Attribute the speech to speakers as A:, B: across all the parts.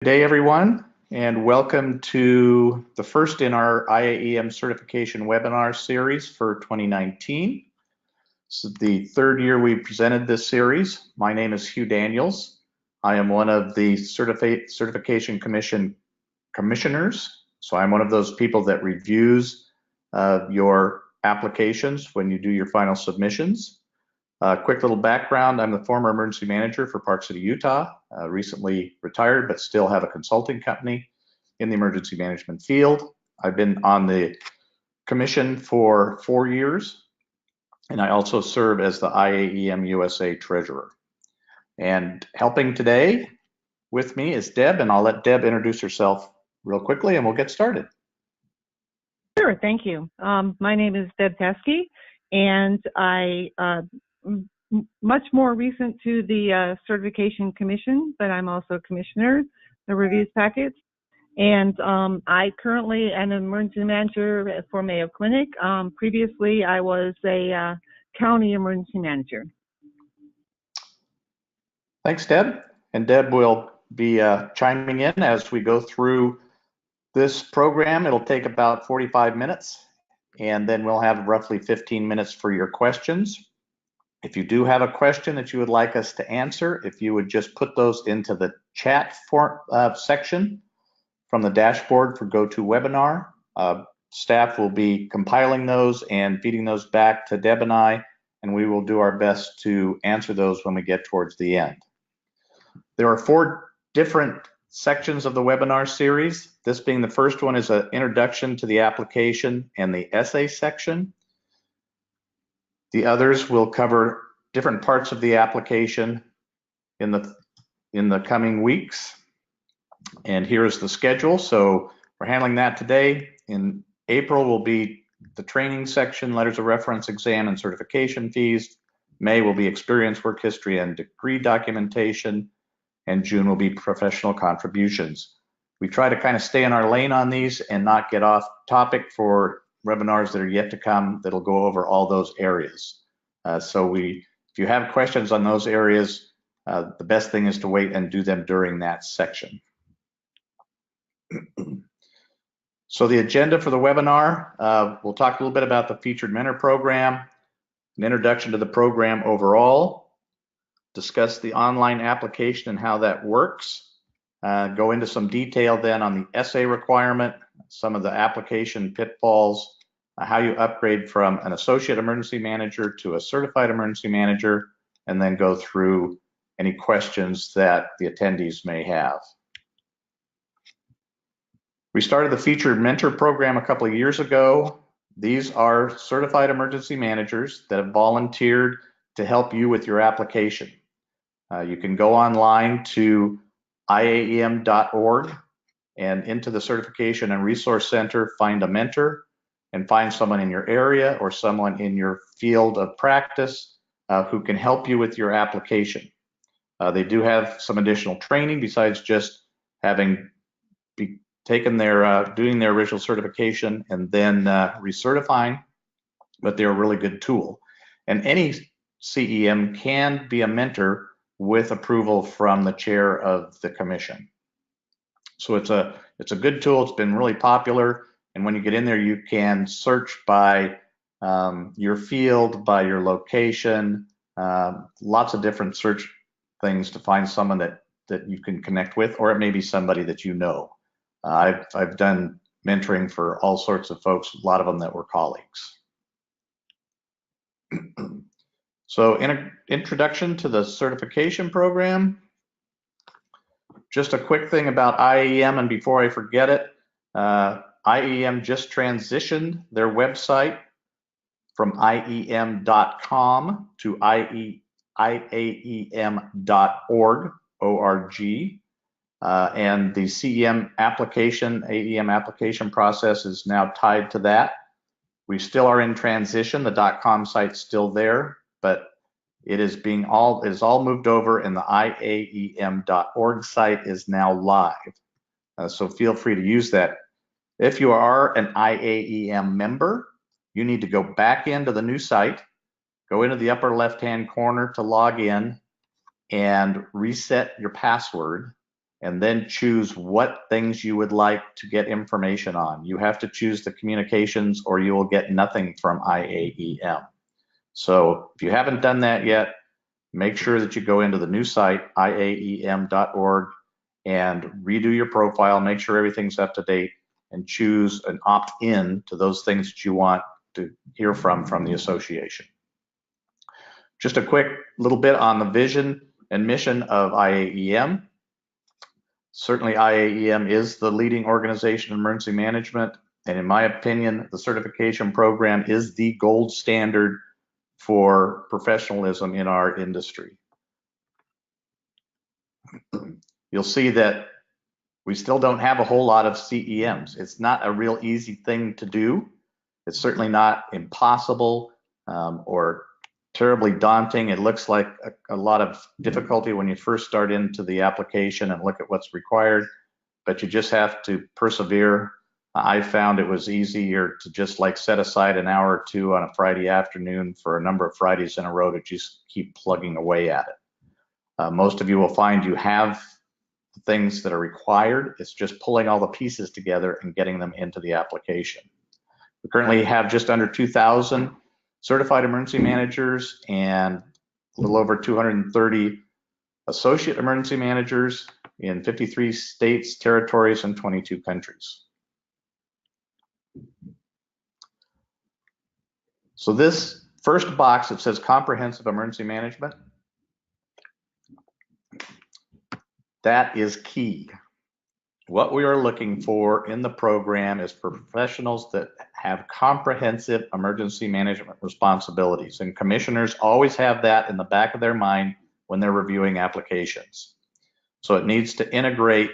A: Good day, everyone, and welcome to the first in our IAEM certification webinar series for 2019. This is the third year we presented this series. My name is Hugh Daniels. I am one of the Certification Commission commissioners. So I'm one of those people that reviews your applications when you do your final submissions. Quick little background, I'm the former emergency manager for Park City, Utah, recently retired, but still have a consulting company in the emergency management field. I've been on the commission for 4 years, and I also serve as the IAEM USA treasurer. And helping today with me is Deb, and I'll let Deb introduce herself real quickly, and we'll get started.
B: Sure, thank you. My name is Deb Paskey, and I much more recent to the Certification Commission, but I'm also a commissioner, the reviews packets. And I currently am an emergency manager for Mayo Clinic. Previously, I was a county emergency manager.
A: Thanks, Deb. And Deb will be chiming in as we go through this program. It'll take about 45 minutes, and then we'll have roughly 15 minutes for your questions. If you do have a question that you would like us to answer, if you would just put those into the chat section from the dashboard for GoToWebinar, staff will be compiling those and feeding those back to Deb and I, and we will do our best to answer those when we get towards the end. There are 4 different sections of the webinar series. This being the first one is an introduction to the application and the essay section. The others will cover different parts of the application in the coming weeks. And here is the schedule. So we're handling that today. In April will be the training section, letters of reference, exam, and certification fees. May will be experience, work history, and degree documentation. And June will be professional contributions. We try to kind of stay in our lane on these and not get off topic for webinars that are yet to come that'll go over all those areas. If you have questions on those areas, the best thing is to wait and do them during that section. So the agenda for the webinar, we'll talk a little bit about the Featured Mentor Program, an introduction to the program overall, discuss the online application and how that works, go into some detail then on the essay requirement, some of the application pitfalls, how you upgrade from an associate emergency manager to a certified emergency manager, and then go through any questions that the attendees may have. We started the Featured Mentor Program a couple of years ago. These are certified emergency managers that have volunteered to help you with your application. You can go online to IAEM.org and into the Certification and Resource Center, find a mentor and find someone in your area or someone in your field of practice who can help you with your application. They do have some additional training besides just having taken doing their original certification and then recertifying, but they're a really good tool. And any CEM can be a mentor with approval from the chair of the commission. So it's a good tool. It's been really popular. And when you get in there, you can search by your field, by your location, lots of different search things to find someone that you can connect with, or it may be somebody that you know. I've done mentoring for all sorts of folks, a lot of them that were colleagues. So introduction to the certification program. Just a quick thing about IAEM, and before I forget it, IAEM just transitioned their website from IEM.com to IAEM.org, O-R-G. And the CEM application, AEM application process is now tied to that. We still are in transition. The .com site's still there, but it is all moved over, and the IAEM.org site is now live. So feel free to use that. If you are an IAEM member, you need to go back into the new site, go into the upper left-hand corner to log in, and reset your password. and then choose what things you would like to get information on. You have to choose the communications or you will get nothing from IAEM. So if you haven't done that yet, make sure that you go into the new site, IAEM.org, and redo your profile, make sure everything's up to date, and choose an opt-in to those things that you want to hear from the association. Just a quick little bit on the vision and mission of IAEM. Certainly IAEM is the leading organization in emergency management, and in my opinion, the certification program is the gold standard for professionalism in our industry. You'll see that we still don't have a whole lot of CEMs. It's not a real easy thing to do. It's certainly not impossible or terribly daunting. It looks like a lot of difficulty when you first start into the application and look at what's required, but you just have to persevere. I found it was easier to just like set aside an hour or two on a Friday afternoon for a number of Fridays in a row to just keep plugging away at it. Most of you will find you have things that are required. It's just pulling all the pieces together and getting them into the application. We currently have just under 2,000 certified emergency managers and a little over 230 associate emergency managers in 53 states, territories, and 22 countries. So this first box, it says comprehensive emergency management. That is key. What we are looking for in the program is professionals that have comprehensive emergency management responsibilities, and commissioners always have that in the back of their mind when they're reviewing applications. So it needs to integrate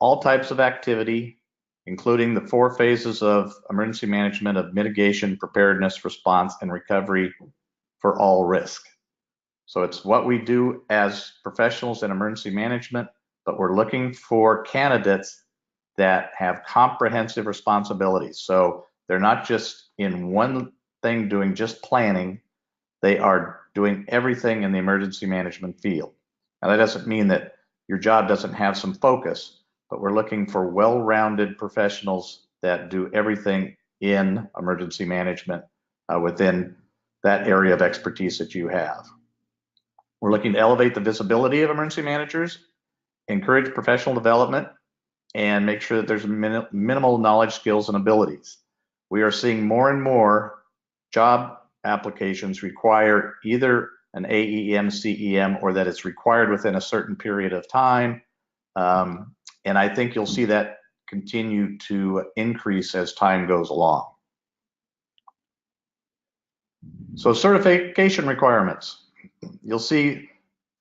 A: all types of activity, including the 4 phases of emergency management of mitigation, preparedness, response, and recovery for all risk. So it's what we do as professionals in emergency management, but we're looking for candidates that have comprehensive responsibilities. So they're not just in one thing doing just planning, they are doing everything in the emergency management field. Now that doesn't mean that your job doesn't have some focus, but we're looking for well-rounded professionals that do everything in emergency management within that area of expertise that you have. We're looking to elevate the visibility of emergency managers, encourage professional development, and make sure that there's minimal knowledge, skills, and abilities. We are seeing more and more job applications require either an AEM, CEM, or that it's required within a certain period of time. And I think you'll see that continue to increase as time goes along. So certification requirements. You'll see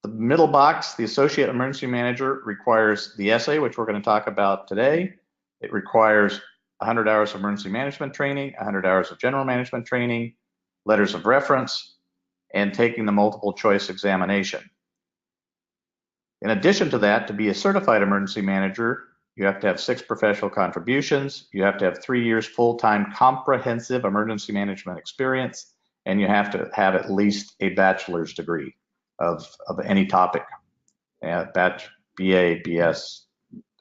A: the middle box, the associate emergency manager requires the essay, which we're going to talk about today. It requires 100 hours of emergency management training, 100 hours of general management training, letters of reference, and taking the multiple choice examination. In addition to that, to be a certified emergency manager, you have to have 6 professional contributions, you have to have 3 years full-time comprehensive emergency management experience, and you have to have at least a bachelor's degree of any topic. BA, BS,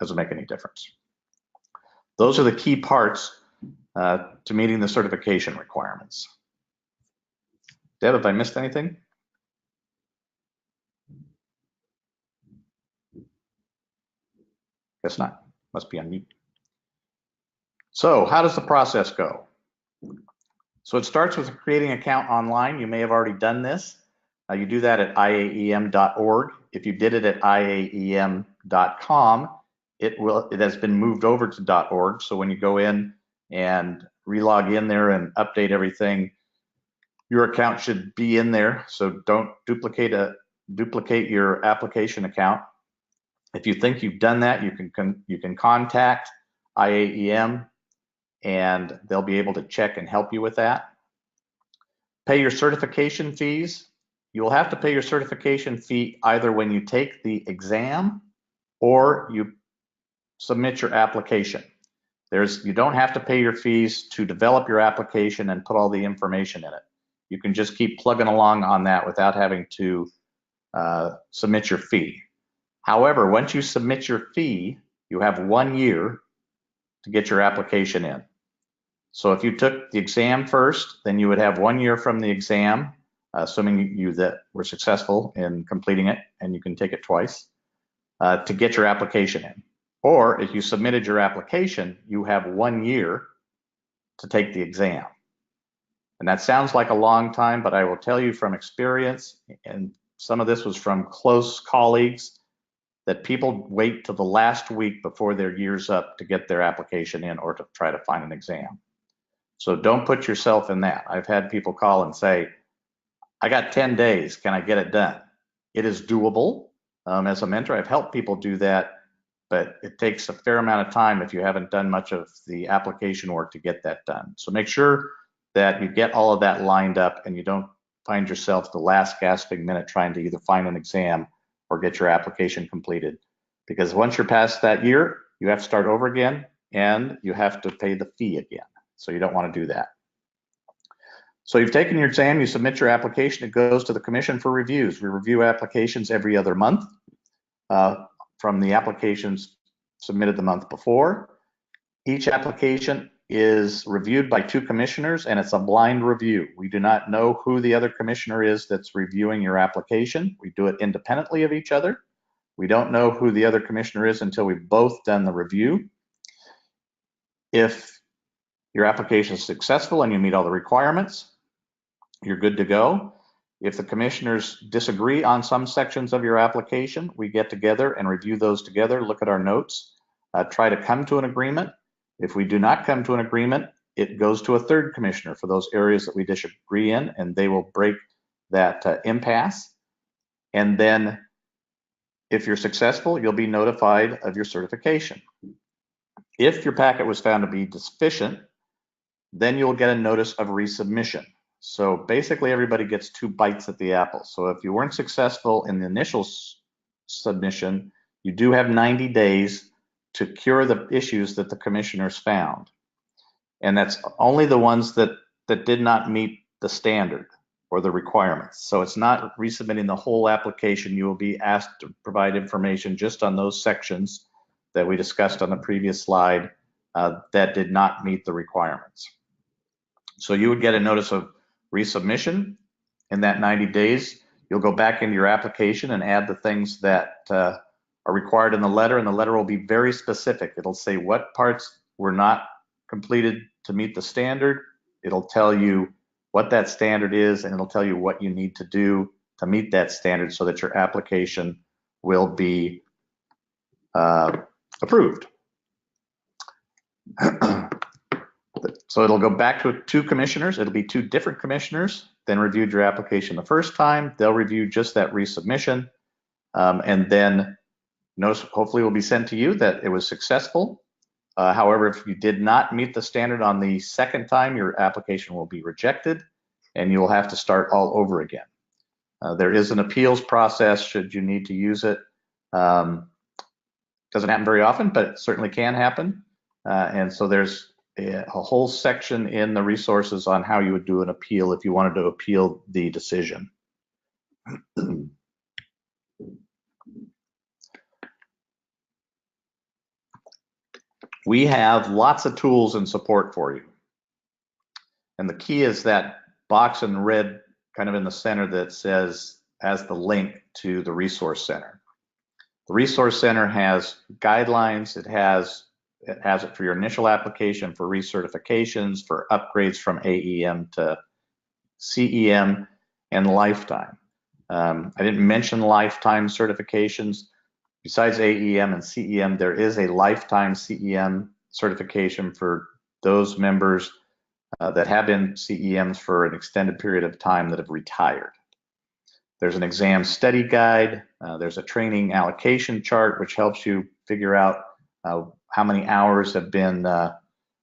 A: doesn't make any difference. Those are the key parts to meeting the certification requirements. Deb, have I missed anything? Guess not. Must be on mute. So how does the process go? So it starts with creating an account online. You may have already done this. You do that at IAEM.org. If you did it at IAEM.com, it has been moved over to .org. So when you go in and relog in there and update everything, your account should be in there. So don't duplicate your application account. If you think you've done that, you can contact IAEM and they'll be able to check and help you with that. Pay your certification fees. You will have to pay your certification fee either when you take the exam or you submit your application. You don't have to pay your fees to develop your application and put all the information in it. You can just keep plugging along on that without having to submit your fee. However, once you submit your fee, you have 1 year to get your application in. So if you took the exam first, then you would have 1 year from the exam, assuming you that were successful in completing it, and you can take it twice, to get your application in. Or if you submitted your application, you have 1 year to take the exam. And that sounds like a long time, but I will tell you from experience, and some of this was from close colleagues, that people wait till the last week before their year's up to get their application in or to try to find an exam. So don't put yourself in that. I've had people call and say, I got 10 days, can I get it done? It is doable. As a mentor, I've helped people do that, but it takes a fair amount of time if you haven't done much of the application work to get that done. So make sure that you get all of that lined up and you don't find yourself the last gasping minute trying to either find an exam or get your application completed. Because once you're past that year, you have to start over again and you have to pay the fee again. So you don't want to do that. So you've taken your exam, you submit your application, it goes to the commission for reviews. We review applications every other month from the applications submitted the month before. Each application is reviewed by 2 commissioners and it's a blind review. We do not know who the other commissioner is that's reviewing your application. We do it independently of each other. We don't know who the other commissioner is until we've both done the review. If your application is successful and you meet all the requirements, you're good to go. If the commissioners disagree on some sections of your application, we get together and review those together, look at our notes, try to come to an agreement. If we do not come to an agreement, it goes to a 3rd commissioner for those areas that we disagree in, and they will break that impasse. And then if you're successful, you'll be notified of your certification. If your packet was found to be deficient, then you'll get a notice of resubmission. So basically everybody gets 2 bites at the apple. So if you weren't successful in the initial submission, you do have 90 days to cure the issues that the commissioners found. And that's only the ones that did not meet the standard or the requirements. So it's not resubmitting the whole application. You will be asked to provide information just on those sections that we discussed on the previous slide that did not meet the requirements. So you would get a notice of resubmission in that 90 days. You'll go back into your application and add the things that are required in the letter, and the letter will be very specific. It'll say what parts were not completed to meet the standard. It'll tell you what that standard is, and it'll tell you what you need to do to meet that standard so that your application will be approved. So it'll go back to 2 commissioners. It'll be 2 different commissioners, then reviewed your application the first time. They'll review just that resubmission, and then notice hopefully will be sent to you that it was successful. However, if you did not meet the standard on the second time, your application will be rejected and you will have to start all over again. There is an appeals process should you need to use it. Doesn't happen very often, but it certainly can happen. And so there's a whole section in the resources on how you would do an appeal if you wanted to appeal the decision. We have lots of tools and support for you. And the key is that box in red kind of in the center that says, has the link to the Resource Center. The Resource Center has guidelines. It has it for your initial application, for recertifications, for upgrades from AEM to CEM, and lifetime. I didn't mention lifetime certifications. Besides AEM and CEM, there is a lifetime CEM certification for those members that have been CEMs for an extended period of time that have retired. There's an exam study guide. There's a training allocation chart, which helps you figure out how many hours have been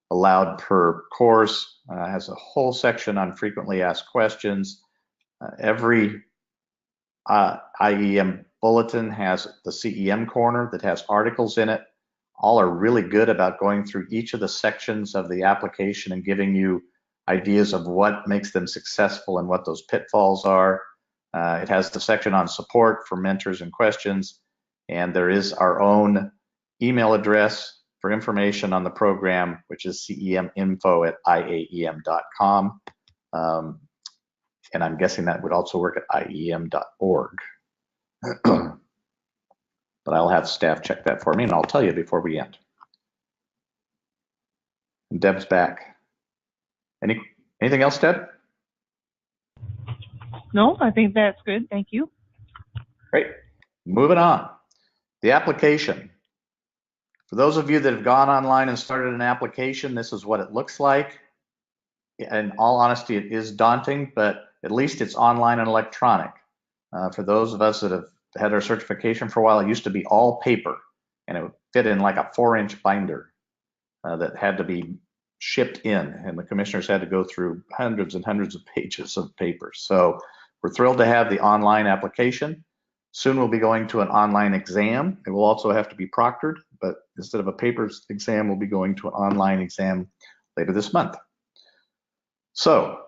A: allowed per course. Has a whole section on frequently asked questions. Every IEM bulletin has the CEM corner that has articles in it. All are really good about going through each of the sections of the application and giving you ideas of what makes them successful and what those pitfalls are. It has the section on support for mentors and questions. And there is our own email address for information on the program, which is ceminfo@iaem.com. And I'm guessing that would also work at iem.org. But I'll have staff check that for me, and I'll tell you before we end. And Deb's back. Anything else, Deb?
B: No, I think that's good. Thank you.
A: Great. Moving on. The application. For those of you that have gone online and started an application, this is what it looks like. In all honesty, it is daunting, but at least it's online and electronic. For those of us that have had our certification for a while, it used to be all paper, and it would fit in like a 4-inch binder that had to be shipped in, and the commissioners had to go through hundreds and hundreds of pages of paper. So we're thrilled to have the online application. Soon we'll be going to an online exam. It will also have to be proctored, but instead of a paper exam, we'll be going to an online exam later this month. So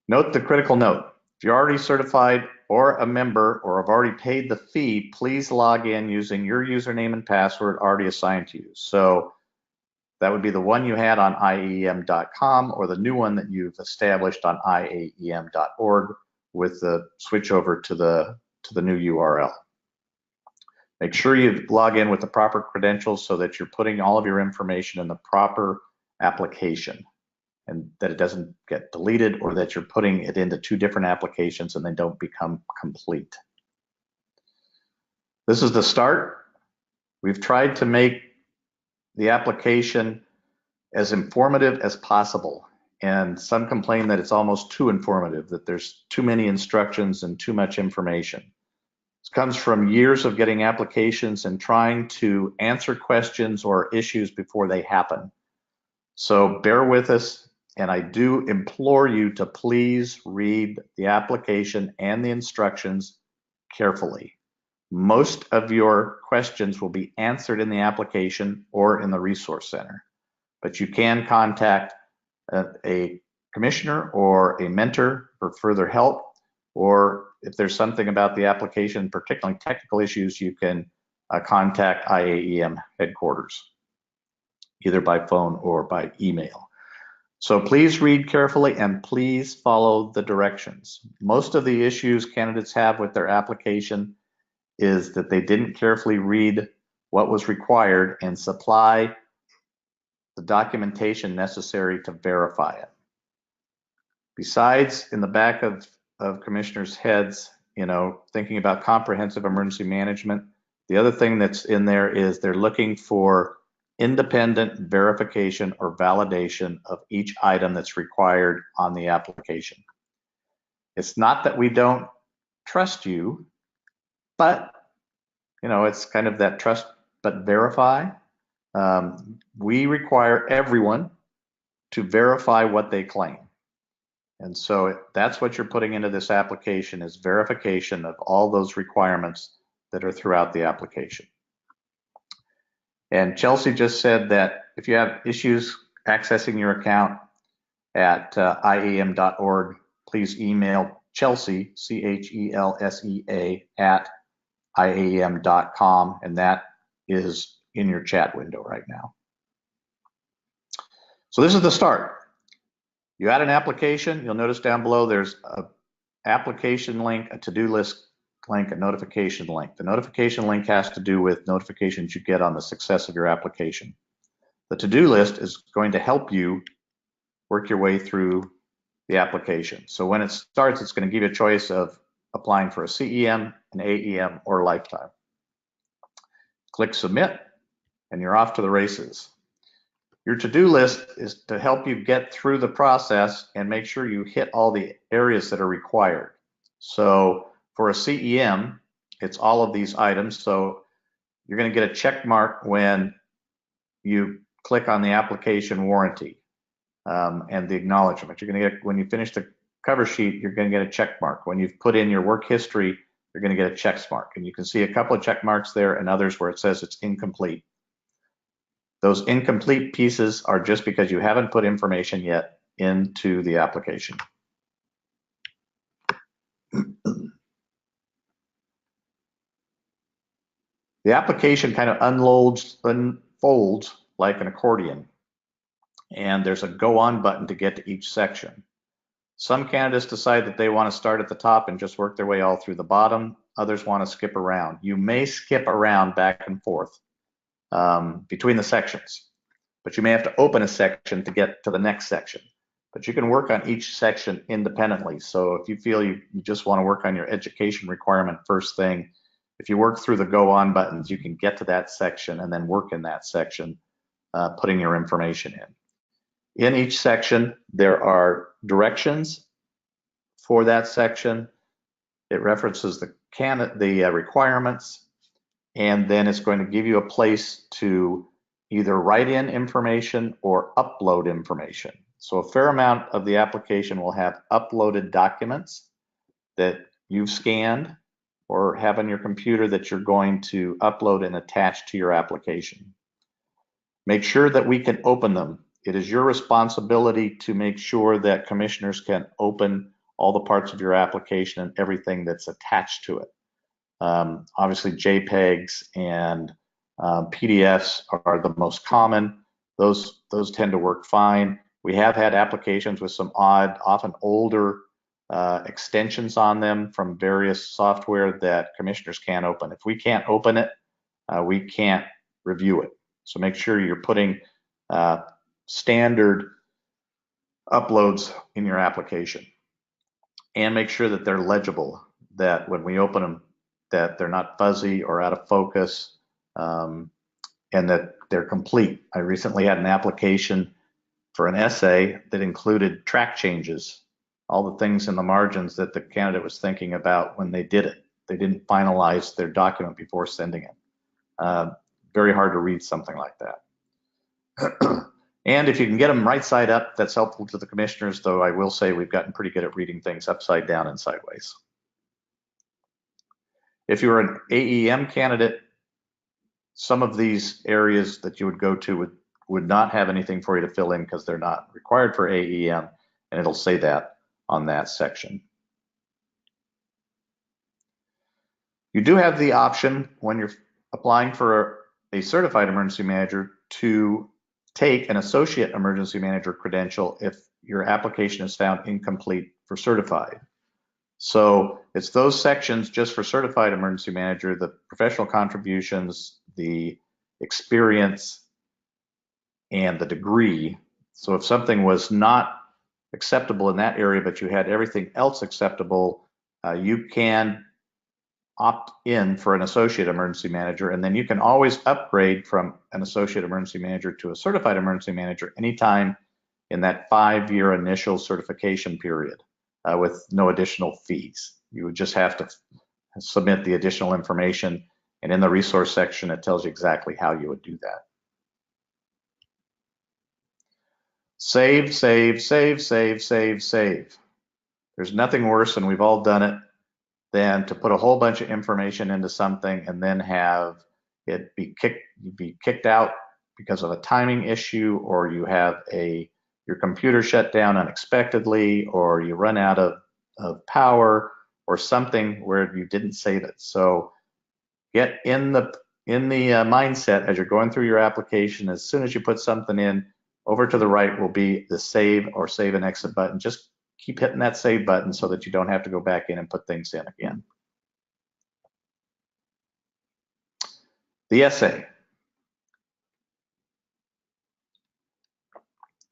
A: note the critical note. If you're already certified or a member or have already paid the fee, please log in using your username and password already assigned to you. So that would be the one you had on IAEM.com or the new one that you've established on IAEM.org with the switch over to the new URL. Make sure you log in with the proper credentials so that you're putting all of your information in the proper application and that it doesn't get deleted or that you're putting it into 2 different applications and they don't become complete. This is the start. We've tried to make the application as informative as possible, and some complain that it's almost too informative, that there's too many instructions and too much information. This comes from years of getting applications and trying to answer questions or issues before they happen. So bear with us, and I do implore you to please read the application and the instructions carefully. Most of your questions will be answered in the application or in the Resource Center, but you can contact a commissioner or a mentor for further help, or if there's something about the application, particularly technical issues, you can contact IAEM headquarters, either by phone or by email. So please read carefully and please follow the directions. Most of the issues candidates have with their application is that they didn't carefully read what was required and supply the documentation necessary to verify it. Besides, in the back of commissioners' heads, thinking about comprehensive emergency management, the other thing that's in there is they're looking for independent verification or validation of each item that's required on the application. It's not that we don't trust you, but it's kind of that trust but verify. We require everyone to verify what they claim. And so that's what you're putting into this application is verification of all those requirements that are throughout the application. And Chelsea just said that if you have issues accessing your account at IAM.org, please email Chelsea, CHELSEA, at IAM.com, and that is in your chat window right now. So this is the start. You add an application, you'll notice down below there's an application link, a to-do list link, a notification link. The notification link has to do with notifications you get on the success of your application. The to-do list is going to help you work your way through the application. So when it starts, it's going to give you a choice of applying for a CEM, an AEM, or lifetime. Click submit, and you're off to the races. Your to-do list is to help you get through the process and make sure you hit all the areas that are required. So for a CEM, it's all of these items. So you're going to get a check mark when you click on the application warranty and the acknowledgement. You're going to get, when you finish the cover sheet, you're going to get a check mark. When you've put in your work history, you're going to get a check mark. And you can see a couple of check marks there and others where it says it's incomplete. Those incomplete pieces are just because you haven't put information yet into the application. The application kind of unfolds like an accordion, and there's a go on button to get to each section. Some candidates decide that they want to start at the top and just work their way all through the bottom. Others want to skip around. You may skip around back and forth between the sections, but you may have to open a section to get to the next section. But you can work on each section independently. So if you feel you just want to work on your education requirement first thing, if you work through the go on buttons, you can get to that section and then work in that section, putting your information in. In each section, there are directions for that section. It references the requirements, and then it's going to give you a place to either write in information or upload information. So a fair amount of the application will have uploaded documents that you've scanned or have on your computer that you're going to upload and attach to your application. Make sure that we can open them. It is your responsibility to make sure that commissioners can open all the parts of your application and everything that's attached to it. Obviously, JPEGs and PDFs are the most common. Those tend to work fine. We have had applications with some odd, often older extensions on them from various software that commissioners can't open. If we can't open it, we can't review it. So make sure you're putting standard uploads in your application, and make sure that they're legible, that when we open them, that they're not fuzzy or out of focus, and that they're complete. I recently had an application for an essay that included track changes, all the things in the margins that the candidate was thinking about when they did it. They didn't finalize their document before sending it. Very hard to read something like that. And if you can get them right side up, that's helpful to the commissioners, though I will say we've gotten pretty good at reading things upside down and sideways. If you're an AEM candidate, some of these areas that you would go to would not have anything for you to fill in because they're not required for AEM, and it'll say that on that section. You do have the option when you're applying for a certified emergency manager to take an associate emergency manager credential if your application is found incomplete for certified. So it's those sections just for certified emergency manager, the professional contributions, the experience, and the degree. So if something was not acceptable in that area, but you had everything else acceptable, you can opt in for an associate emergency manager, and then you can always upgrade from an associate emergency manager to a certified emergency manager anytime in that 5-year initial certification period with no additional fees. You would just have to submit the additional information, and in the resource section it tells you exactly how you would do that. Save, save, save, save, save, save. There's nothing worse, and we've all done it, than to put a whole bunch of information into something and then have it be kicked out because of a timing issue, or you have your computer shut down unexpectedly, or you run out of power, or something where you didn't save it. So get in the mindset as you're going through your application. As soon as you put something in, over to the right will be the save or save and exit button. Just keep hitting that save button so that you don't have to go back in and put things in again. The essay.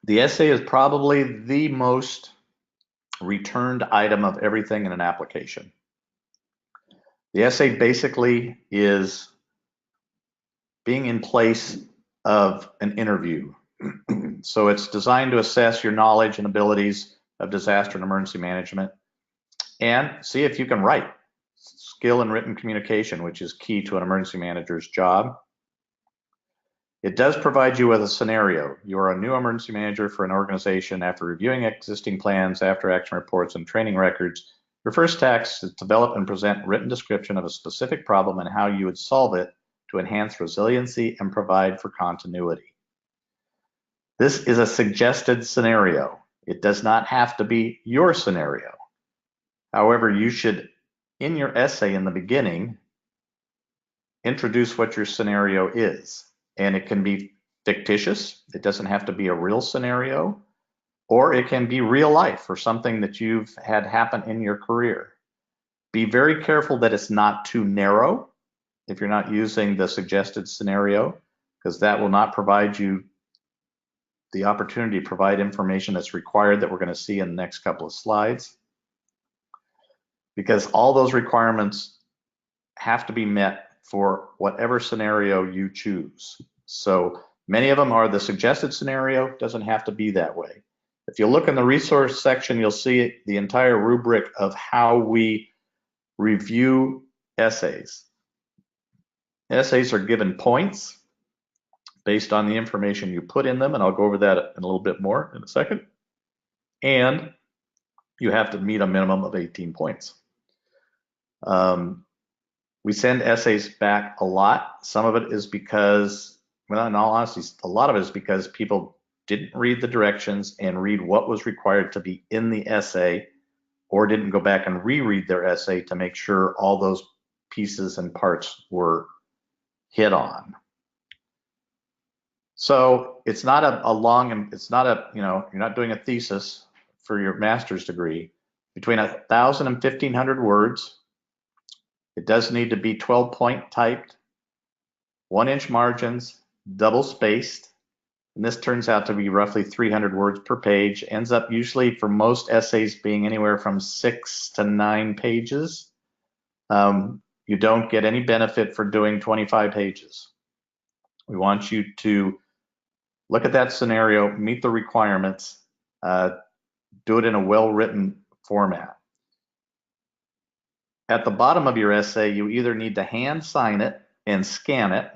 A: The essay is probably the most returned item of everything in an application. The essay basically is being in place of an interview. So it's designed to assess your knowledge and abilities of disaster and emergency management, and see if you can write. Skill in written communication, which is key to an emergency manager's job. It does provide you with a scenario. You are a new emergency manager for an organization. After reviewing existing plans, after action reports, and training records, your first task is to develop and present a written description of a specific problem and how you would solve it to enhance resiliency and provide for continuity. This is a suggested scenario. It does not have to be your scenario. However, you should, in your essay in the beginning, introduce what your scenario is. And it can be fictitious. It doesn't have to be a real scenario, or it can be real life or something that you've had happen in your career. Be very careful that it's not too narrow if you're not using the suggested scenario, because that will not provide you the opportunity to provide information that's required that we're going to see in the next couple of slides. Because all those requirements have to be met for whatever scenario you choose. So many of them are the suggested scenario, doesn't have to be that way. If you look in the resource section, you'll see the entire rubric of how we review essays. Essays are given points based on the information you put in them, and I'll go over that in a little bit more in a second. And you have to meet a minimum of 18 points. We send essays back a lot. Some of it is because, well, in all honesty, a lot of it is because people didn't read the directions and read what was required to be in the essay, or didn't go back and reread their essay to make sure all those pieces and parts were hit on. So it's not a long, it's not a, you're not doing a thesis for your master's degree. Between 1,000 and 1,500 words. It does need to be 12-point typed, 1-inch margins, double spaced, and this turns out to be roughly 300 words per page. Ends up usually for most essays being anywhere from 6 to 9 pages. You don't get any benefit for doing 25 pages. We want you to look at that scenario, meet the requirements, do it in a well-written format. At the bottom of your essay, you either need to hand sign it and scan it,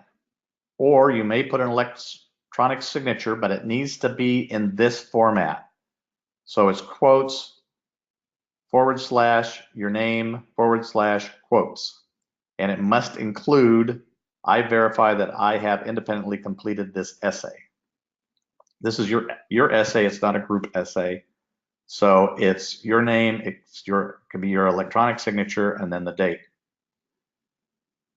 A: or you may put an electronic signature, but it needs to be in this format. So it's quotes, / your name, / quotes. And it must include, I verify that I have independently completed this essay. This is your essay, it's not a group essay. So it's your name, it can be your electronic signature, and then the date.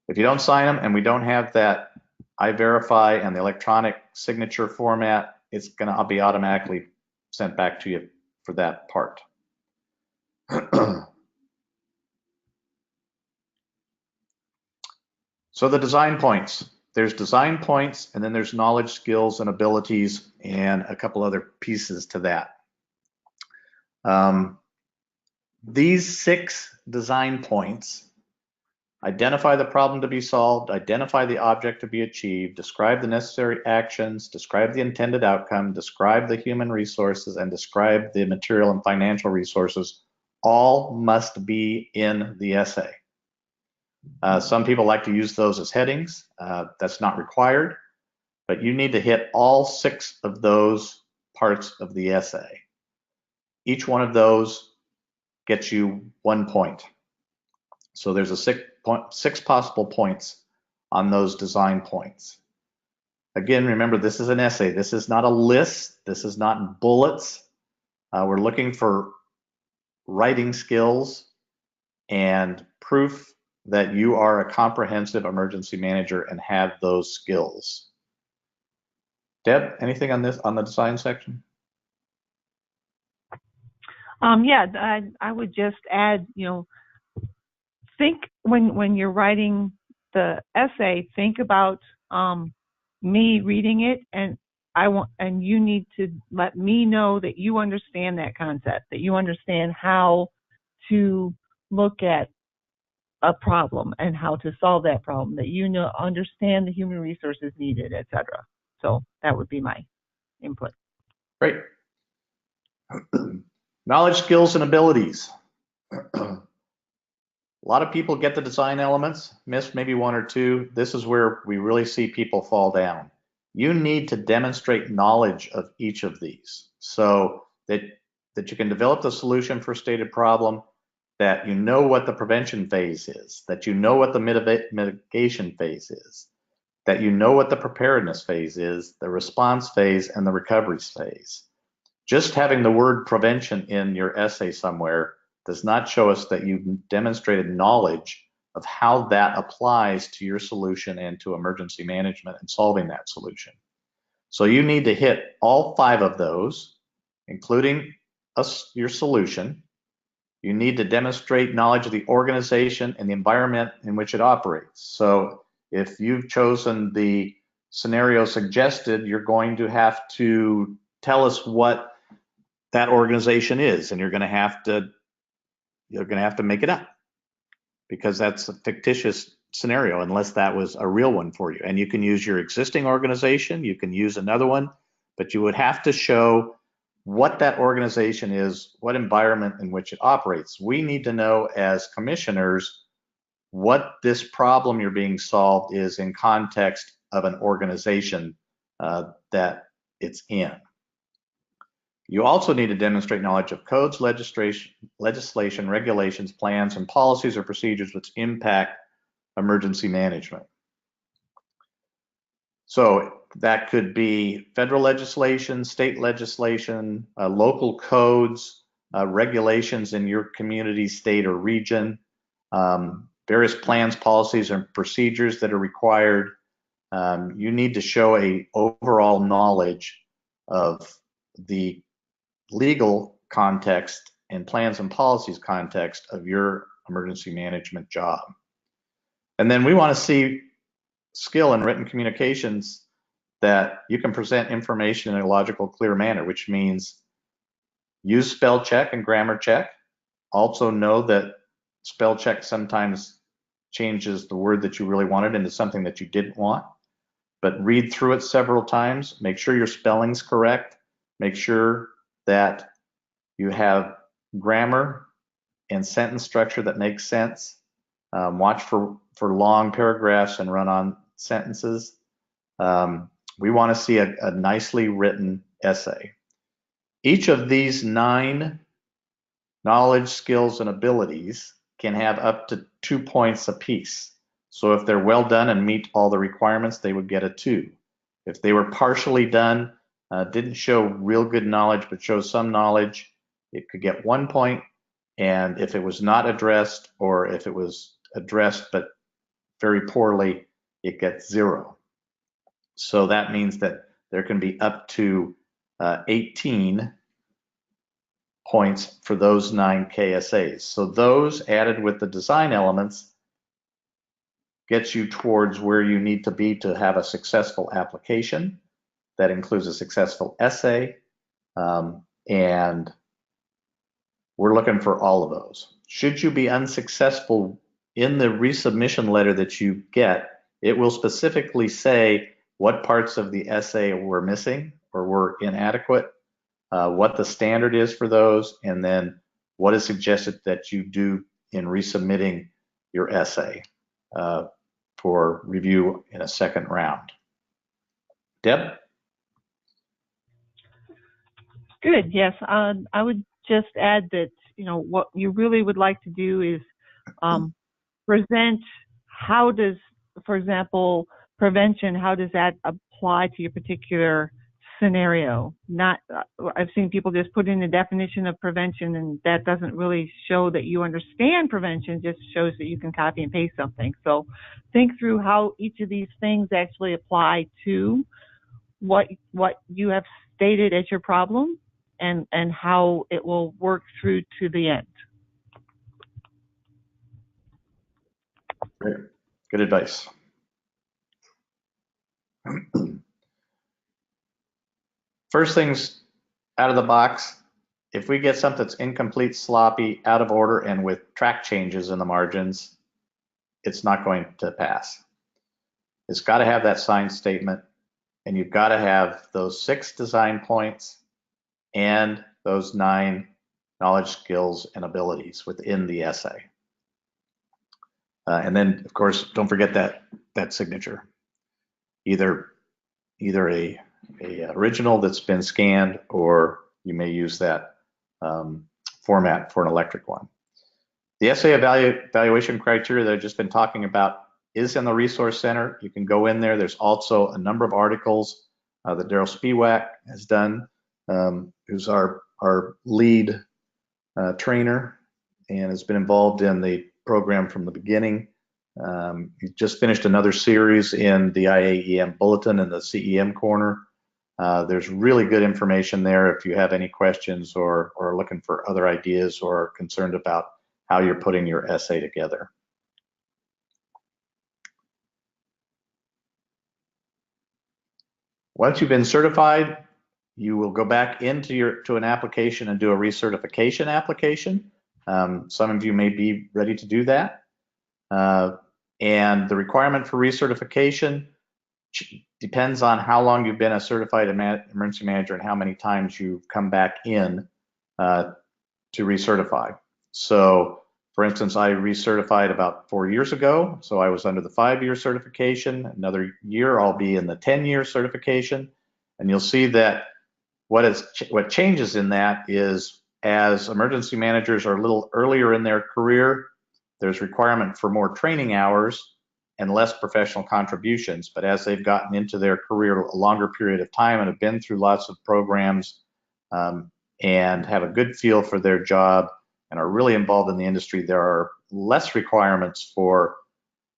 A: If you don't sign them and we don't have that I verify and the electronic signature format, it's going to be automatically sent back to you for that part. So the design points. There's design points, and then there's knowledge, skills, and abilities, and a couple other pieces to that. These 6 design points identify the problem to be solved, identify the object to be achieved, describe the necessary actions, describe the intended outcome, describe the human resources, and describe the material and financial resources. All must be in the essay. Some people like to use those as headings. That's not required, but you need to hit all 6 of those parts of the essay. Each one of those gets you 1 point. So there's a 6 possible points on those design points. Again, remember, this is an essay. This is not a list. This is not bullets. We're looking for writing skills and proof that you are a comprehensive emergency manager and have those skills. Deb, anything on this, on the design section?
B: Yeah, I would just add, think when you're writing the essay, think about me reading it, and you need to let me know that you understand that concept, that you understand how to look at a problem and how to solve that problem, that you understand the human resources needed, etc. So that would be my input.
A: Great. Knowledge, skills, and abilities. A lot of people get the design elements, miss maybe 1 or 2. This is where we really see people fall down. You need to demonstrate knowledge of each of these so that you can develop the solution for a stated problem, that you know what the prevention phase is, that you know what the mitigation phase is, that you know what the preparedness phase is, the response phase, and the recovery phase. Just having the word prevention in your essay somewhere does not show us that you've demonstrated knowledge of how that applies to your solution and to emergency management and solving that solution. So you need to hit all 5 of those, including your solution. You need to demonstrate knowledge of the organization and the environment in which it operates. So if you've chosen the scenario suggested, you're going to have to tell us what that organization is, and you're going to have to make it up, because that's a fictitious scenario unless that was a real one for you. And you can use your existing organization, you can use another one, but you would have to show what that organization is, what environment in which it operates. We need to know as commissioners what this problem you're being solved is in context of an organization that it's in. You also need to demonstrate knowledge of codes, legislation, regulations, plans, and policies or procedures which impact emergency management. So that could be federal legislation, state legislation, local codes, regulations in your community, state, or region, various plans, policies, and procedures that are required. You need to show an overall knowledge of the legal context and plans and policies context of your emergency management job. And then we want to see skill in written communications, that you can present information in a logical, clear manner, which means use spell check and grammar check. Also know that spell check sometimes changes the word that you really wanted into something that you didn't want, but read through it several times. Make sure your spelling's correct. Make sure that you have grammar and sentence structure that makes sense. Watch for long paragraphs and run-on sentences. We want to see a nicely written essay. Each of these 9 knowledge, skills, and abilities can have up to 2 points apiece. So if they're well done and meet all the requirements, they would get a 2. If they were partially done, didn't show real good knowledge but show some knowledge, it could get 1 point. And if it was not addressed, or if it was addressed but very poorly, it gets 0. So that means that there can be up to 18 points for those 9 KSAs. So those added with the design elements gets you towards where you need to be to have a successful application. That includes a successful essay, and we're looking for all of those. Should you be unsuccessful in the resubmission letter that you get, it will specifically say what parts of the essay were missing or were inadequate, what the standard is for those, and then what is suggested that you do in resubmitting your essay for review in a second round. Deb?
B: Good. Yes. I would just add that, what you really would like to do is present how does, for example, prevention, how does that apply to your particular scenario? Not, I've seen people just put in the definition of prevention, and that doesn't really show that you understand prevention, just shows that you can copy and paste something. So think through how each of these things actually apply to what you have stated as your problem, and how it will work through to the end.
A: Great. Good advice. First things out of the box, if we get something that's incomplete, sloppy, out of order, and with track changes in the margins, it's not going to pass. It's got to have that signed statement, and you've got to have those 6 design points and those 9 knowledge, skills, and abilities within the essay. And then, of course, don't forget that signature. Either a original that's been scanned, or you may use that format for an electric one. The essay evaluation criteria that I've just been talking about is in the Resource Center. You can go in there. There's also a number of articles that Daryl Spiewak has done, who's our lead trainer and has been involved in the program from the beginning. You just finished another series in the IAEM Bulletin in the CEM corner. There's really good information there if you have any questions or are looking for other ideas or are concerned about how you're putting your essay together. Once you've been certified, you will go back into an application and do a recertification application. Some of you may be ready to do that. And the requirement for recertification depends on how long you've been a certified emergency manager and how many times you've come back in to recertify. So, for instance, I recertified about 4 years ago, so I was under the 5-year certification. Another year I'll be in the 10-year certification, and you'll see that what changes in that is as emergency managers are a little earlier in their career, there's requirement for more training hours and less professional contributions. But as they've gotten into their career a longer period of time and have been through lots of programs and have a good feel for their job and are really involved in the industry, there are less requirements for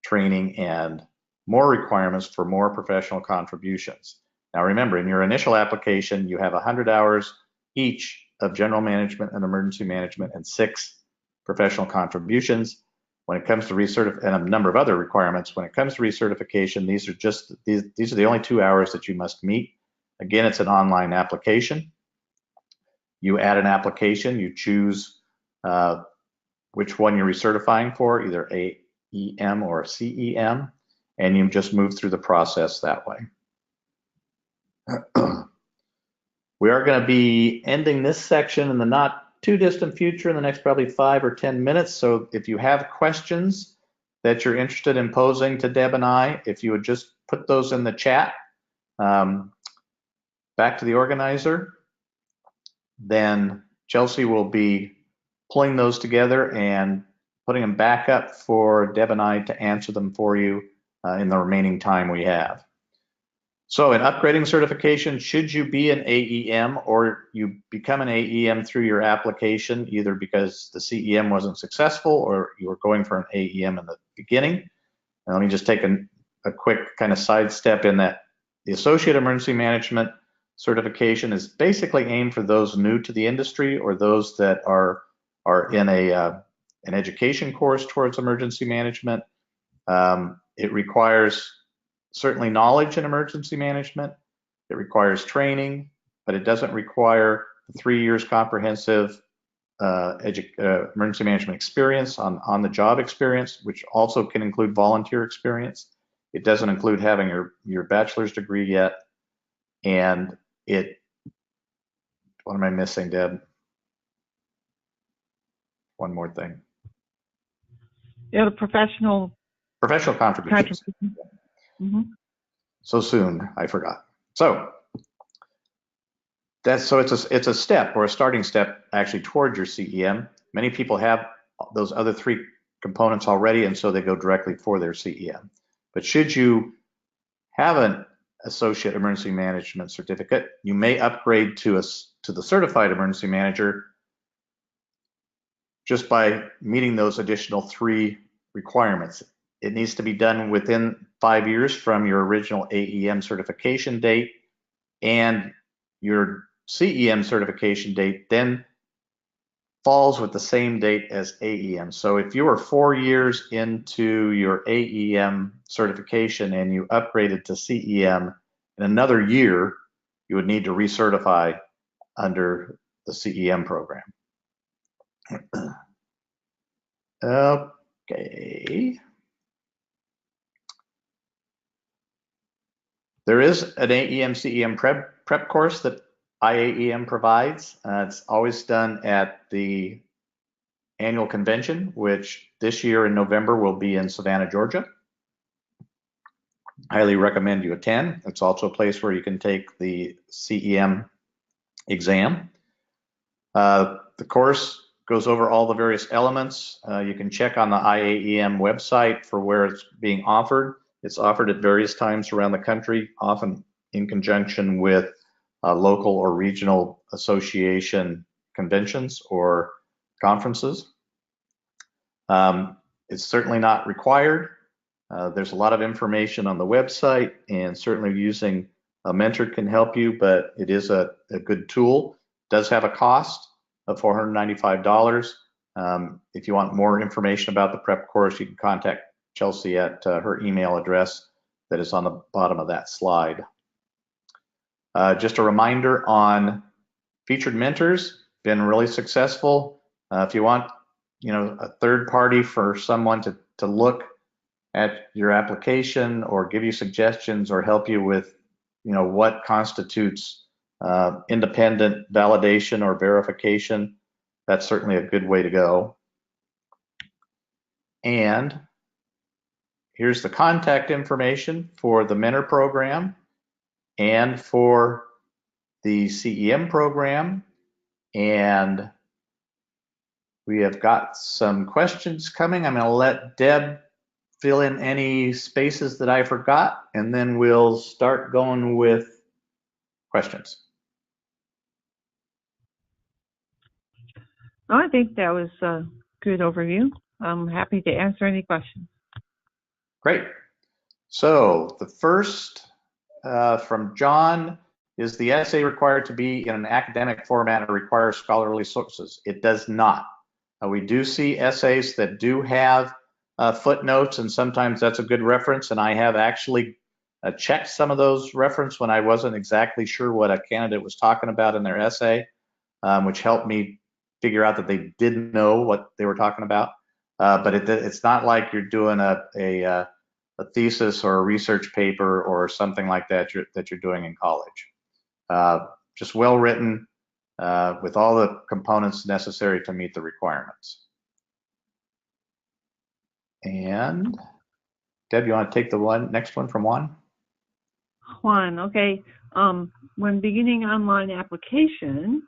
A: training and more requirements for more professional contributions. Now remember, in your initial application, you have 100 hours each of general management and emergency management and 6 professional contributions. When it comes to and a number of other requirements, when it comes to recertification, these are the only 2 hours that you must meet. Again, it's an online application. You add an application, you choose which one you're recertifying for, either AEM or CEM, and you just move through the process that way. We are going to be ending this section in the not too distant future in the next probably 5 or 10 minutes. So if you have questions that you're interested in posing to Deb and I, if you would just put those in the chat back to the organizer, then Chelsea will be pulling those together and putting them back up for Deb and I to answer them for you in the remaining time we have. So in upgrading certification, should you be an AEM or you become an AEM through your application, either because the CEM wasn't successful or you were going for an AEM in the beginning? And let me just take a quick kind of sidestep in that the Associate Emergency Management certification is basically aimed for those new to the industry or those that are in an education course towards emergency management. It requires certainly knowledge in emergency management. It requires training, but it doesn't require 3 years comprehensive emergency management experience on the job experience, which also can include volunteer experience. It doesn't include having your bachelor's degree yet. And what am I missing, Deb? One more thing.
B: Yeah, the professional
A: contributions.
B: Mm-hmm.
A: So soon, I forgot. So it's a step or a starting step actually toward your CEM. Many people have those other 3 components already, and so they go directly for their CEM. But should you have an Associate Emergency Management certificate, you may upgrade to the Certified Emergency Manager just by meeting those additional 3 requirements. It needs to be done within 5 years from your original AEM certification date, and your CEM certification date then falls with the same date as AEM. So if you were 4 years into your AEM certification and you upgraded to CEM in another year, you would need to recertify under the CEM program. Okay. There is an AEM CEM prep course that IAEM provides. It's always done at the annual convention, which this year in November will be in Savannah, Georgia. Highly recommend you attend. It's also a place where you can take the CEM exam. The course goes over all the various elements. You can check on the IAEM website for where it's being offered. It's offered at various times around the country, often in conjunction with local or regional association conventions or conferences. It's certainly not required. There's a lot of information on the website, and certainly using a mentor can help you, but it is a good tool. It does have a cost of $495. If you want more information about the prep course, you can contact Chelsea at her email address that is on the bottom of that slide. Just a reminder on featured mentors, been really successful. If you want, a third party for someone to look at your application or give you suggestions or help you with, what constitutes independent validation or verification, that's certainly a good way to go. And here's the contact information for the mentor program and for the CEM program. And we have got some questions coming. I'm going to let Deb fill in any spaces that I forgot, and then we'll start going with questions.
B: I think that was a good overview. I'm happy to answer any questions.
A: Great. So the first from John, is the essay required to be in an academic format or require scholarly sources? It does not. We do see essays that do have footnotes, and sometimes that's a good reference, and I have actually checked some of those references when I wasn't exactly sure what a candidate was talking about in their essay, which helped me figure out that they didn't know what they were talking about. But it's not like you're doing a thesis or a research paper or something like that that you're doing in college. Just well written with all the components necessary to meet the requirements. And Deb, you want to take the next one from Juan?
B: Juan, okay. When beginning online application,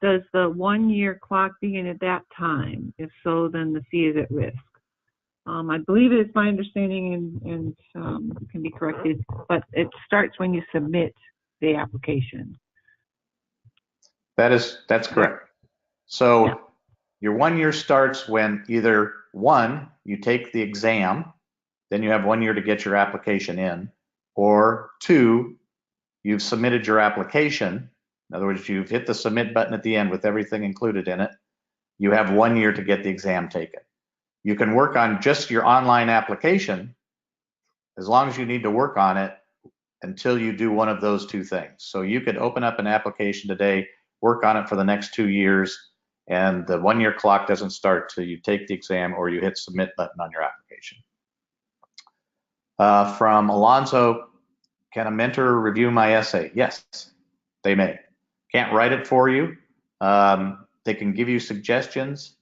B: does the 1 year clock begin at that time? If so, then the fee is at risk. I believe it's my understanding, and can be corrected, but it starts when you submit the application.
A: That's correct. So yeah. Your 1 year starts when either one, you take the exam, then you have 1 year to get your application in, or two, you've submitted your application. In other words, you've hit the submit button at the end with everything included in it. You have 1 year to get the exam taken. You can work on just your online application as long as you need to work on it until you do one of those two things. So you could open up an application today, work on it for the next 2 years, and the 1 year clock doesn't start till you take the exam or you hit submit button on your application. From Alonzo, can a mentor review my essay? Yes, they may. Can't write it for you. They can give you suggestions.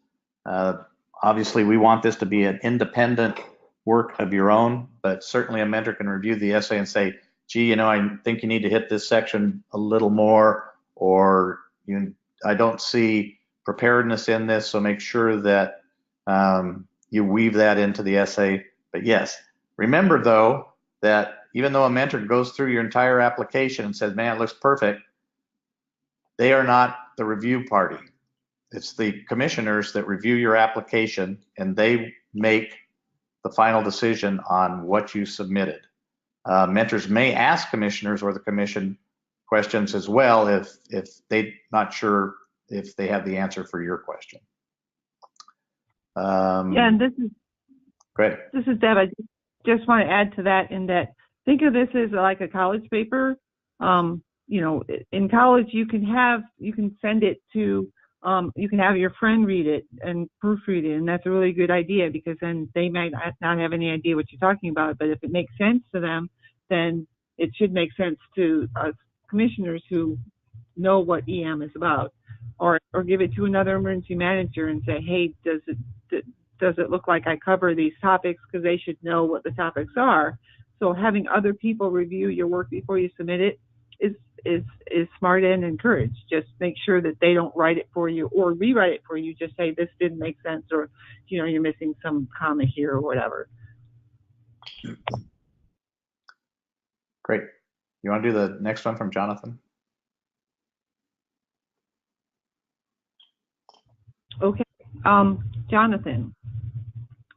A: Obviously, we want this to be an independent work of your own, but certainly a mentor can review the essay and say, gee, I think you need to hit this section a little more, or I don't see preparedness in this, so make sure that you weave that into the essay. But yes, remember though, that even though a mentor goes through your entire application and says, man, it looks perfect, they are not the review party. It's the commissioners that review your application, and they make the final decision on what you submitted. Mentors may ask commissioners or the commission questions as well if they're not sure if they have the answer for your question.
B: Yeah, and this is
A: great.
B: This is Deb. I just want to add to that in that think of this as like a college paper. In college you can send it to you can have your friend read it and proofread it, and that's a really good idea because then they might not have any idea what you're talking about, but if it makes sense to them, then it should make sense to us commissioners who know what EM is about, or give it to another emergency manager and say, hey, does it look like I cover these topics, because they should know what the topics are. So having other people review your work before you submit it is smart and encouraged. Just make sure that they don't write it for you or rewrite it for you. Just say this didn't make sense, or you're missing some comma here or whatever.
A: Great. You want to do the next one from Jonathan?
B: Okay. Jonathan,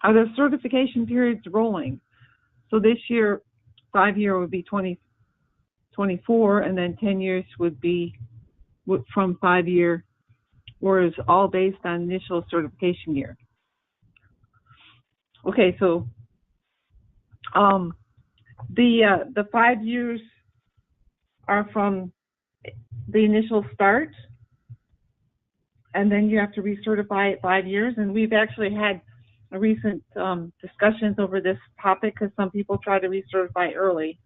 B: are the certification periods rolling? So this year, 5-year would be 2024, and then 10 years would be from 5-year, whereas all based on initial certification year. Okay, so the 5 years are from the initial start, and then you have to recertify at 5 years. And we've actually had recent discussions over this topic because some people try to recertify early,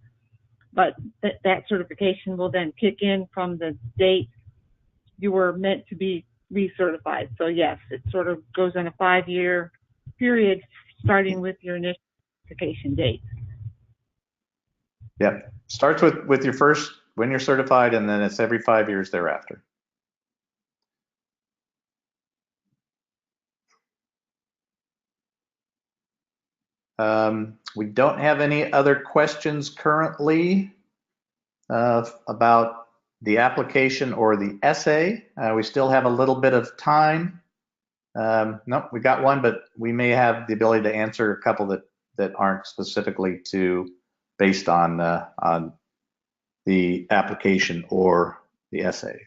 B: but that certification will then kick in from the date you were meant to be recertified. So yes, it sort of goes on a 5-year period starting with your initial certification date.
A: Yep. Starts with your first, when you're certified, and then it's every 5 years thereafter. We don't have any other questions currently about the application or the essay. We still have a little bit of time. Nope, we got one, but we may have the ability to answer a couple that aren't specifically based on the application or the essay.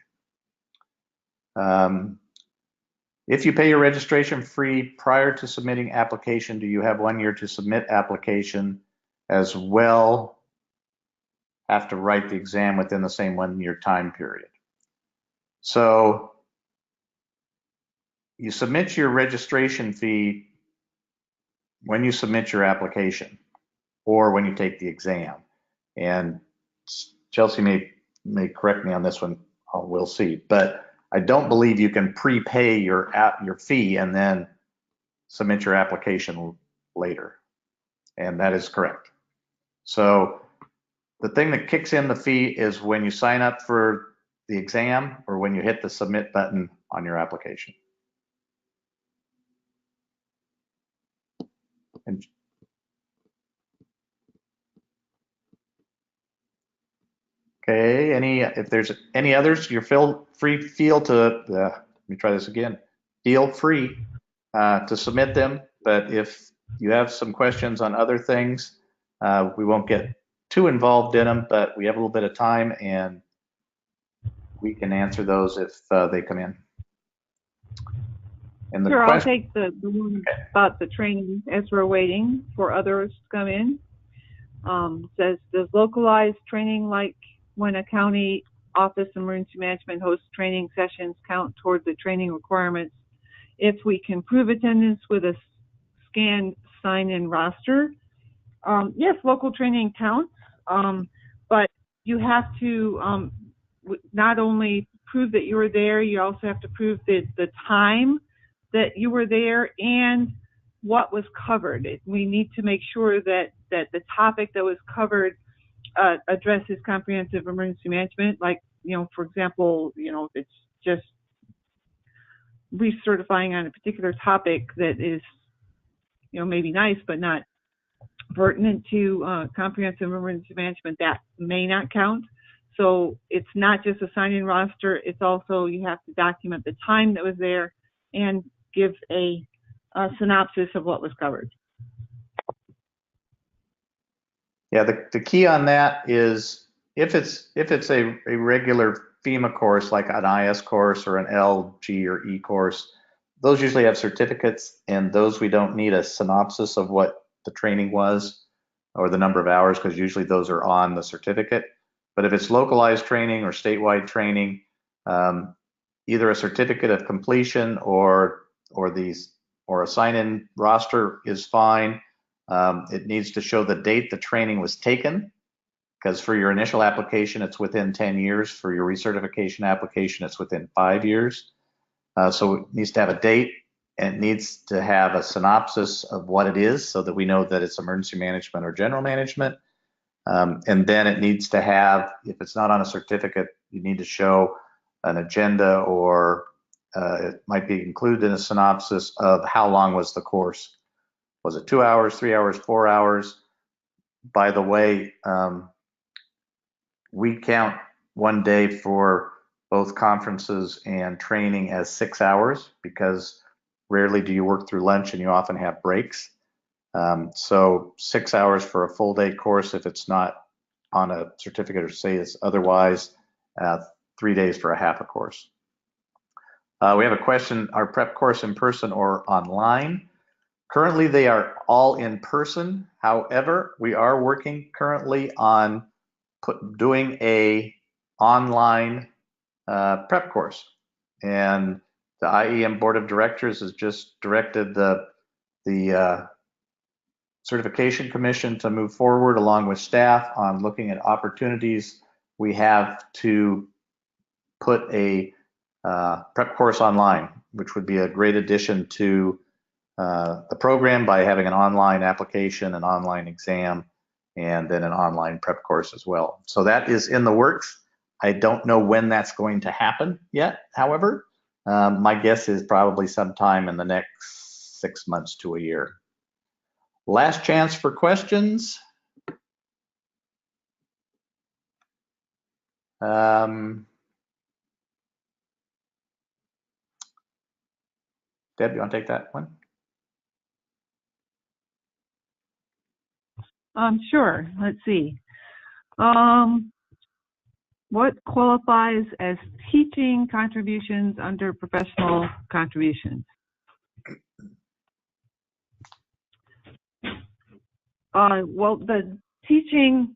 A: If you pay your registration fee prior to submitting application, do you have 1 year to submit application as well? Have to write the exam within the same 1 year time period. So you submit your registration fee when you submit your application or when you take the exam. And Chelsea may correct me on this one, we'll see. But I don't believe you can prepay your fee and then submit your application later. And that is correct. So the thing that kicks in the fee is when you sign up for the exam or when you hit the submit button on your application. And okay, if there's any others, you feel free to, let me try this again, feel free to submit them. But if you have some questions on other things, we won't get too involved in them, but we have a little bit of time and we can answer those if they come in. And
B: sure, I'll take the one about the training as we're waiting for others to come in. Says, does localized training like when a county office of emergency management hosts training sessions count toward the training requirements if we can prove attendance with a scanned sign-in roster? Yes, local training counts, but you have to not only prove that you were there, you also have to prove the time that you were there and what was covered. We need to make sure that the topic that was covered addresses comprehensive emergency management. Like, for example, if it's just recertifying on a particular topic that is, maybe nice but not pertinent to comprehensive emergency management, that may not count. So it's not just a sign-in roster, it's also you have to document the time that was there and give a synopsis of what was covered.
A: Yeah, the key on that is if it's a regular FEMA course like an IS course or an L, G, or E course, those usually have certificates, and those we don't need a synopsis of what the training was or the number of hours, because usually those are on the certificate. But if it's localized training or statewide training, either a certificate of completion or a sign-in roster is fine. It needs to show the date the training was taken, because for your initial application, it's within 10 years. For your recertification application, it's within 5 years. So it needs to have a date, and it needs to have a synopsis of what it is so that we know that it's emergency management or general management. And then it needs to have, if it's not on a certificate, you need to show an agenda, or it might be included in a synopsis of how long was the course. Was it 2 hours, 3 hours, 4 hours? By the way, we count 1 day for both conferences and training as 6 hours, because rarely do you work through lunch and you often have breaks. So 6 hours for a full day course if it's not on a certificate or say it's otherwise, 3 days for a half a course. We have a question, are prep course in person or online? Currently, they are all in person. However, we are working currently on doing a online prep course. And the IEM Board of Directors has just directed the Certification Commission to move forward along with staff on looking at opportunities we have to put a prep course online, which would be a great addition to the program by having an online application, an online exam, and then an online prep course as well. So that is in the works. I don't know when that's going to happen yet, however. My guess is probably sometime in the next 6 months to a year. Last chance for questions. Deb, you want to take that one?
B: Sure. Let's see. What qualifies as teaching contributions under professional contributions? Well, the teaching,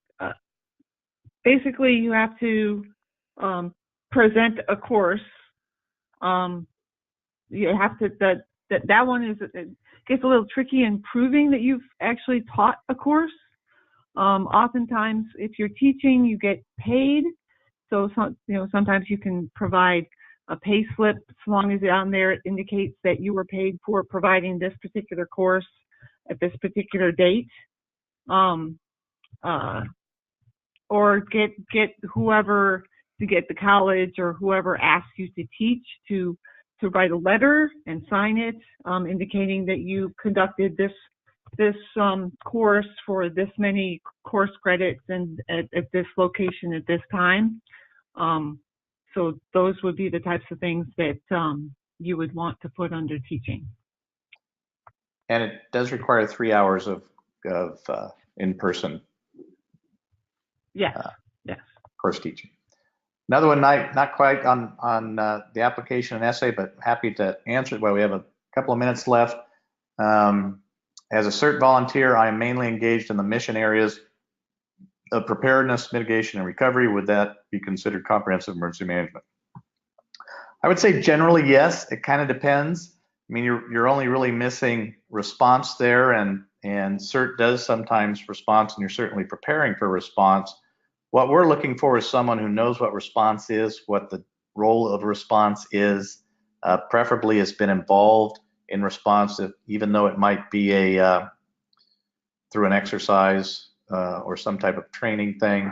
B: basically you have to present a course. You have to, that one is, it gets a little tricky in proving that you've actually taught a course. Oftentimes, if you're teaching, you get paid. So, sometimes you can provide a pay slip as long as on there it indicates that you were paid for providing this particular course at this particular date. Or get whoever, to get the college or whoever asks you to teach to write a letter and sign it, indicating that you conducted this course for this many course credits and at this location at this time. So those would be the types of things that you would want to put under teaching.
A: And it does require 3 hours of in-person
B: yes. Yes.
A: course teaching. Another one, not quite on the application and essay, but happy to answer it while we have a couple of minutes left. As a CERT volunteer, I am mainly engaged in the mission areas of preparedness, mitigation, and recovery. Would that be considered comprehensive emergency management? I would say generally yes. It kind of depends. I mean, you're only really missing response there, and CERT does sometimes response, and you're certainly preparing for response. What we're looking for is someone who knows what response is, what the role of response is, preferably has been involved in response, even though it might be through an exercise or some type of training thing.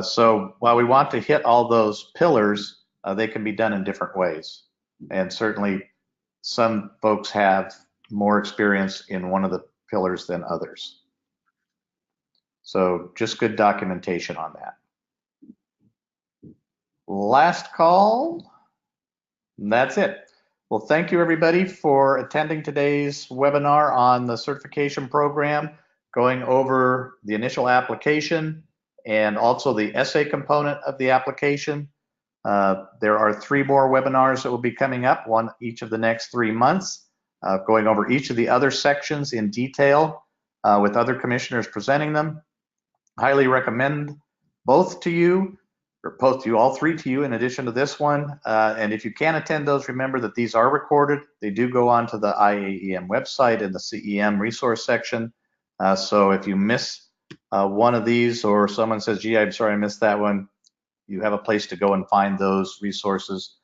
A: So while we want to hit all those pillars, they can be done in different ways. And certainly some folks have more experience in one of the pillars than others. So just good documentation on that. Last call. That's it. Well, thank you everybody for attending today's webinar on the certification program, going over the initial application and also the essay component of the application. There are 3 more webinars that will be coming up, one each of the next 3 months, going over each of the other sections in detail with other commissioners presenting them. Highly recommend both to you, or both to you, all 3 to you in addition to this one. And if you can't attend those, remember that these are recorded. They do go onto the IAEM website in the CEM resource section. So if you miss one of these, or someone says, gee, I'm sorry I missed that one, you have a place to go and find those resources.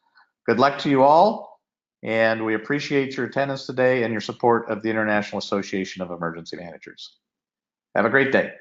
A: Good luck to you all, and we appreciate your attendance today and your support of the International Association of Emergency Managers. Have a great day.